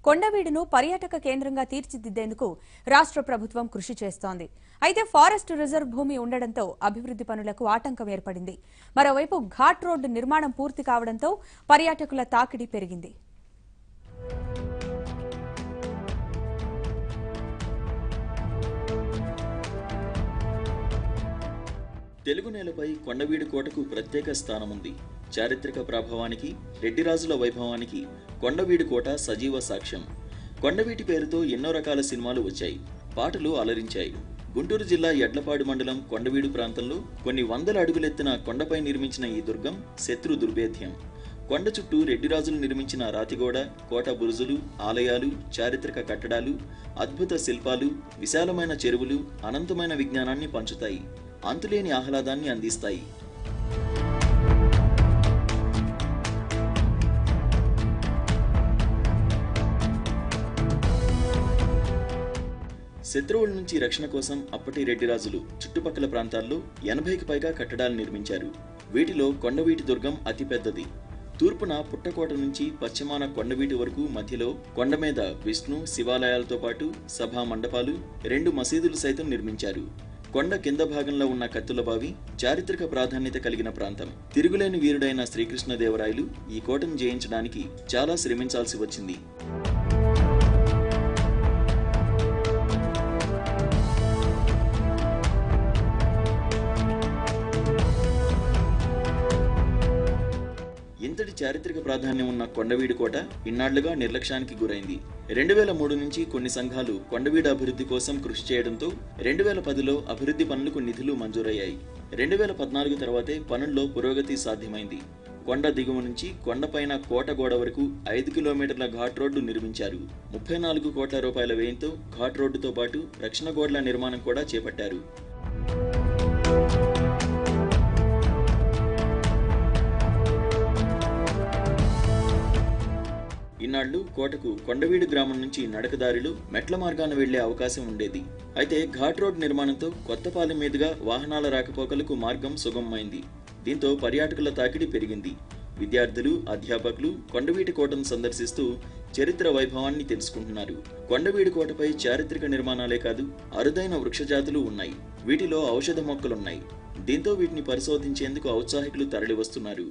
కొండవీడును పర్యాటక కేంద్రంగా తీర్చిదిద్దేందుకు రాష్ట్ర ప్రభుత్వం కృషి చేస్తోంది. అయితే ఫారెస్ట్ రిజర్వ్ భూమి ఉండడంతో అభివృద్ధి పనులకు ఆటంకం ఏర్పడింది. మరోవైపు ఘాట్ రోడ్డు నిర్మాణం పూర్తి కావడంతో పర్యాటకుల తాకిడి పెరిగింది. తెలుగు నేలపై కొండవీడు కోటకు ప్రత్యేక స్థానం ఉంది. చారిత్రక ప్రభావానికి, రెడ్డిరాజుల వైభవానికి కొండవీడు కోట సజీవ సాక్ష్యం. కొండవీటి పేరుతో ఎన్నో రకాల సినిమాలు వచ్చాయి, పాటలు అలరించాయి. గుంటూరు జిల్లా యడ్లపాడు మండలం కొండవీడు ప్రాంతంలో కొన్ని వందల అడుగులెత్తిన కొండపై నిర్మించిన ఈ దుర్గం శత్రు దుర్భేద్యం. కొండ చుట్టూ రెడ్డిరాజులు నిర్మించిన రాతిగోడ, కోట బురుజులు, ఆలయాలు, చారిత్రక కట్టడాలు, అద్భుత శిల్పాలు, విశాలమైన చెరువులు అనంతమైన విజ్ఞానాన్ని పంచుతాయి, అంతులేని ఆహ్లాదాన్ని అందిస్తాయి. శత్రువుల నుంచి రక్షణ కోసం అప్పటి రెడ్డిరాజులు చుట్టుపక్కల ప్రాంతాల్లో 80కి పైగా కట్టడాలు నిర్మించారు. వీటిలో కొండవీటి దుర్గం అతిపెద్దది. తూర్పున పుట్టకోట నుంచి పశ్చిమాన కొండవీటి వరకు మధ్యలో కొండ మీద విష్ణు శివాలయాలతో పాటు సభా మండపాలు, 2 మసీదులు సైతం నిర్మించారు. కొండ కింద భాగంలో ఉన్న కత్తులబావి చారిత్రక ప్రాధాన్యత కలిగిన ప్రాంతం. తిరుగులేని వీరుడైన శ్రీకృష్ణదేవరాయలు ఈ కోటను జయించడానికి చాలా శ్రమించాల్సి వచ్చింది. ఇంతటి చారిత్రక ప్రాధాన్యం ఉన్న కొండవీడు కోట ఇన్నాళ్లుగా నిర్లక్ష్యానికి గురైంది. 2003 నుంచి కొన్ని సంఘాలు కొండవీడు అభివృద్ధి కోసం కృషి చేయడంతో 2010లో అభివృద్ధి పనులకు నిధులు మంజూరయ్యాయి. 2014 తర్వాతే పనుల్లో పురోగతి సాధ్యమైంది. కొండ దిగువ నుంచి కొండపైన కోట గోడ వరకు 5 కిలోమీటర్ల ఘాట్ రోడ్డు నిర్మించారు. 34 కోట్ల రూపాయల వ్యయంతో ఘాట్ రోడ్డుతో పాటు రక్షణ గోడల నిర్మాణం కూడా చేపట్టారు. ఇన్నాళ్లు కోటకు కొండవీడు గ్రామం నుంచి నడకదారిలో మెట్ల మార్గాన వెళ్లే అవకాశం ఉండేది. అయితే ఘాట్ రోడ్ నిర్మాణంతో కొత్తపాలెం మీదుగా వాహనాల రాకపోకలకు మార్గం సుగమమైంది. దీంతో పర్యాటకుల తాకిడి పెరిగింది. విద్యార్థులు, అధ్యాపకులు కొండవీటి కోటను సందర్శిస్తూ చరిత్ర వైభవాన్ని తెలుసుకుంటున్నారు. కొండవీడి కోటపై చారిత్రక నిర్మాణాలే కాదు, అరుదైన వృక్షజాతులు ఉన్నాయి. వీటిలో ఔషధ మొక్కలున్నాయి. దీంతో వీటిని పరిశోధించేందుకు ఔత్సాహికులు తరలి వస్తున్నారు.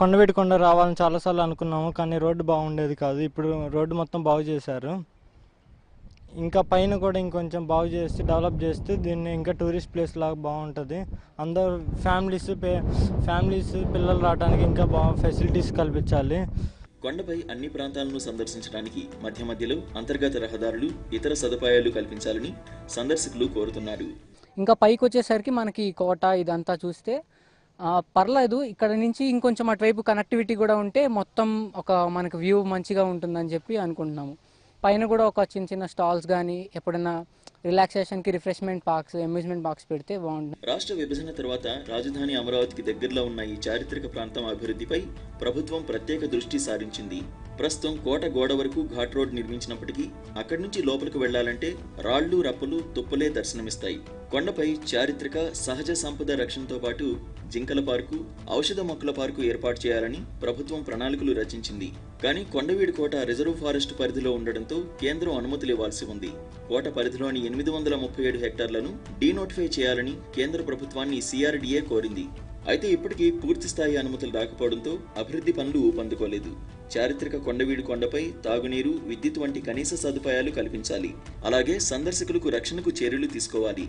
కొండవీటి కొండ రావాలని చాలాసార్లు అనుకున్నాము, కానీ రోడ్డు బాగుండేది కాదు. ఇప్పుడు రోడ్డు మొత్తం బాగు చేశారు. ఇంకా పైన కూడా ఇంకొంచెం బాగు చేసి డెవలప్ చేస్తే దీన్ని ఇంకా టూరిస్ట్ ప్లేస్ లాగా బాగుంటుంది. అందరు ఫ్యామిలీస్ పిల్లలు రావడానికి ఇంకా ఫెసిలిటీస్ కల్పించాలి. కొండపై అన్ని ప్రాంతాలను సందర్శించడానికి మధ్య మధ్యలో అంతర్గత రహదారులు, ఇతర సదుపాయాలు కల్పించాలని సందర్శకులు కోరుతున్నారు. ఇంకా పైకి వచ్చేసరికి మనకి కోట ఇదంతా చూస్తే పర్లేదు. ఇక్కడ నుంచి ఇంకొంచెం అటువైపు కనెక్టివిటీ కూడా ఉంటే మొత్తం ఒక మనకు వ్యూ మంచిగా ఉంటుందని చెప్పి అనుకుంటున్నాము. పైన కూడా ఒక చిన్న చిన్న స్టాల్స్ కానీ ఎప్పుడైనా రిలాక్సేషన్కి రిఫ్రెష్మెంట్ పార్క్స్, అమ్యూజ్మెంట్ పార్క్స్ పెడితే బాగుంటుంది. రాష్ట్ర విభజన తర్వాత రాజధాని అమరావతికి దగ్గరలో ఉన్న ఈ చారిత్రక ప్రాంతం అభివృద్ధిపై ప్రభుత్వం ప్రత్యేక దృష్టి సారించింది. ప్రస్తుతం కోట గోడ వరకు ఘాట్ రోడ్ నిర్మించినప్పటికీ అక్కడి నుంచి లోపలికి వెళ్లాలంటే రాళ్లు, రప్పలు, తుప్పలే దర్శనమిస్తాయి. కొండపై చారిత్రక సహజ సంపద రక్షణతో పాటు జింకల పార్కు, ఔషధ మొక్కల పార్కు ఏర్పాటు చేయాలని ప్రభుత్వం ప్రణాళికలు రచించింది. కానీ కొండవీడు కోట రిజర్వ్ ఫారెస్ట్ పరిధిలో ఉండడంతో కేంద్రం అనుమతులు ఇవ్వాల్సి ఉంది. కోట పరిధిలోని 837 హెక్టార్లను డీనోటిఫై చేయాలని కేంద్ర ప్రభుత్వాన్ని CRDA కోరింది. అయితే ఇప్పటికీ పూర్తి స్థాయి అనుమతులు రాకపోవడంతో అభివృద్ధి పనులు ఊపందుకోలేదు. చారిత్రక కొండవీడు కొండపై తాగునీరు, విద్యుత్ వంటి కనీస సదుపాయాలు కల్పించాలి. అలాగే సందర్శకులకు రక్షణకు చర్యలు తీసుకోవాలి.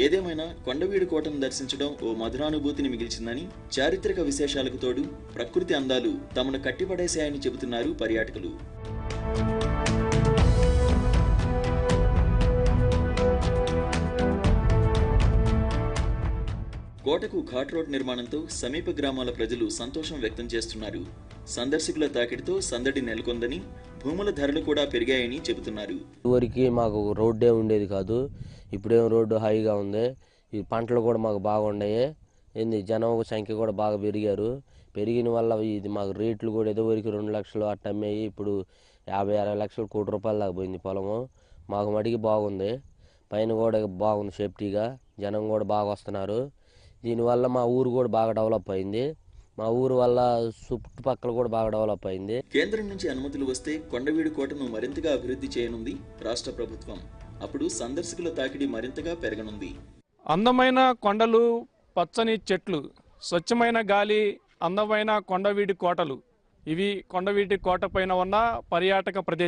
ఏదేమైనా కొండవీడు కోటను దర్శించడం ఓ మధురానుభూతిని మిగిల్చిందని, చారిత్రక విశేషాలకు తోడు ప్రకృతి అందాలు తమను కట్టిపడేశాయని చెబుతున్నారు పర్యాటకులు. కోటకు ఘాట్ రోడ్ నిర్మాణంతో సమీప గ్రామాల ప్రజలు సంతోషం వ్యక్తం చేస్తున్నారు. సందర్శకుల తాకిడితో సందడి నెలకొందని, భూముల ధరలు కూడా పెరిగాయని చెబుతున్నారు. ఊరికి మాకు రోడ్డే ఉండేది కాదు, ఇప్పుడేం రోడ్డు హాయిగా ఉంది. ఈ పంటలు కూడా మాకు బాగున్నాయి. జనం సంఖ్య కూడా బాగా పెరిగిన వల్ల ఇది మాకు రేట్లు కూడా ఏదో వరకు 2 లక్షలు అట్ట అమ్మాయి. ఇప్పుడు 50-60 లక్షలు, కోటి రూపాయలు దాకా పోయింది పొలము. మాకు మడికి బాగుంది. పైన కూడా బాగుంది సేఫ్టీగా, జనం కూడా బాగా వస్తున్నారు. దీనివల్ల మా ఊరు కూడా బాగా డెవలప్ అయింది. మా ఊరు వల్ల చుట్టుపక్కల కూడా బాగా డెవలప్ అయింది. కేంద్రం నుంచి అనుమతులు వస్తే కొండవీడు కోటను మరింతగా అభివృద్ధి చేయనుంది రాష్ట్ర ప్రభుత్వం. అప్పుడు సందర్శకుల తాకిడి మరింతగా పెరగనుంది. అందమైన కొండలు, పచ్చని చెట్లు, స్వచ్ఛమైన గాలి, అందమైన కొండవీడి కోటలు, ఇవి కొండవీడి కోట పైన ఉన్న పర్యాటక ప్రదేశం.